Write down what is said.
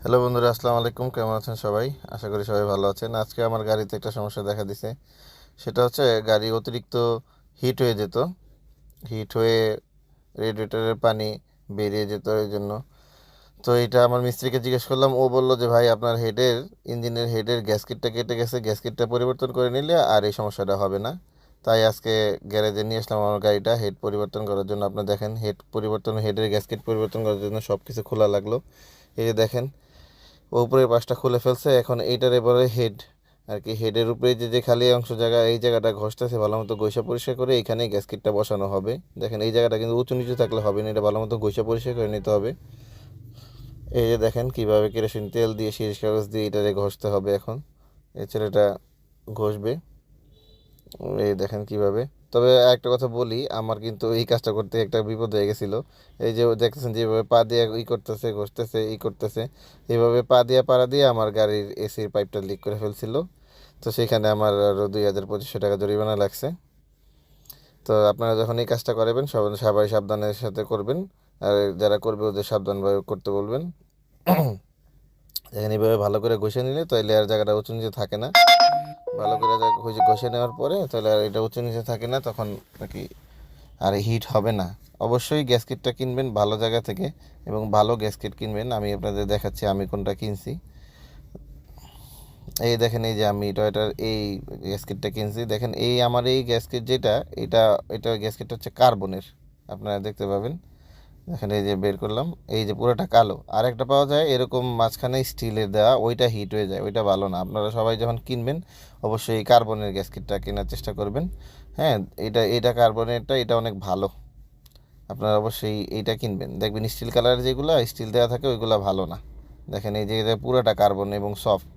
Hello বন্ধুরা, আসসালামু আলাইকুম। কেমন আছেন সবাই? আশা করি সবাই ভালো আছেন। আজকে আমার গাড়িতে একটা সমস্যা দেখা দিছে। সেটা হচ্ছে গাড়ি অতিরিক্ত হিট হয়ে যেত। হিট হয়ে রেডিয়েটরের পানি বেরিয়ে যেত এই জন্য। তো এটা আমার মিস্ত্রিকে জিজ্ঞেস করলাম, ও বলল যে ভাই আপনার ইঞ্জিনের হেডের গ্যাসকেটটা কেটে গেছে, গ্যাসকেটটা পরিবর্তন করে নিলে আর এই সমস্যাটা হবে না। তাই আজকে গ্যারেজে নিয়ে আসলাম আমার গাড়িটা হেড পরিবর্তন করার জন্য। আপনার দেখেন হেডের গ্যাসকেট পরিবর্তন করার জন্য সব কিছু খোলা লাগলো। এই যে দেখেন, উপরের পাশটা খুলে ফেলছে। এখন এইটার এবারে হেড আর কি, হেডের উপরে যে খালি অংশ জায়গা, এই জায়গাটা ঘষতেছে ভালো মতো, ঘষা পরিষ্কার করে এইখানে গ্যাসকেটটা বসানো হবে। দেখেন এই জায়গাটা কিন্তু উঁচু নিচু থাকলে হবে না, এটা ভালো মতো ঘষা পরিষ্কার করে নিতে হবে। এই যে দেখেন কিভাবে কেরোসিন তেল দিয়ে শিরিষ কাগজ দিয়ে এটারে ঘষতে হবে। এখন এই ছেলেটা ঘষবে, এই দেখেন কিভাবে। তবে একটা কথা বলি, আমার কিন্তু এই কাজটা করতে একটা বিপদ হয়ে গেছিলো। এই যে দেখতেছেন যেভাবে পা দিয়ে করতেছে, ঘষতেছে, করতেছে, এইভাবে পা দিয়ে পাড়া দিয়ে আমার গাড়ির এসির পাইপটা লিক করে ফেলছিল। তো সেখানে আমার আরও 2,2500 টাকা জরিমানা লাগছে। তো আপনারা যখন এই কাজটা করবেন সবাই সাবধানের সাথে করবেন। আর যারা করবে ওদের সাবধানভাবে করতে বলবেন। দেখেন এইভাবে ভালো করে ঘষে নিলে তাহলে আর জায়গাটা উঁচু নিচে থাকে না। ভালো করে ঘষে নেওয়ার পরে তাহলে আর এটা উঁচু নিচে থাকে না, তখন আর কি আর হিট হবে না। অবশ্যই গ্যাসকেটটা কিনবেন ভালো জায়গা থেকে, এবং ভালো গ্যাসকেট কিনবেন। আমি আপনাদের দেখাচ্ছি আমি কোনটা কিনছি। এই দেখেন, এই যে আমি টয়োটার এই গ্যাসকেটটা কিনছি। দেখেন এই আমার এই গ্যাসকেট যেটা, এটা এটা গ্যাসকেটটা হচ্ছে কার্বনের, আপনারা দেখতে পাবেন। দেখেন এই যে বের করলাম, এই যে পুরোটা কালো। আর একটা পাওয়া যায় এরকম মাঝখানে স্টিলের দেওয়া, ওইটা হিট হয়ে যায়, ওইটা ভালো না। আপনারা সবাই যখন কিনবেন অবশ্যই এই কার্বনের গ্যাসকেটটা কেনার চেষ্টা করবেন। হ্যাঁ, এটা কার্বনেরটা, এটা অনেক ভালো। আপনারা অবশ্যই এইটা কিনবেন। দেখবেন স্টিল কালার যেগুলো স্টিল দেওয়া থাকে ওইগুলো ভালো না। দেখেন এই যে এটা পুরোটা কার্বন এবং সফট।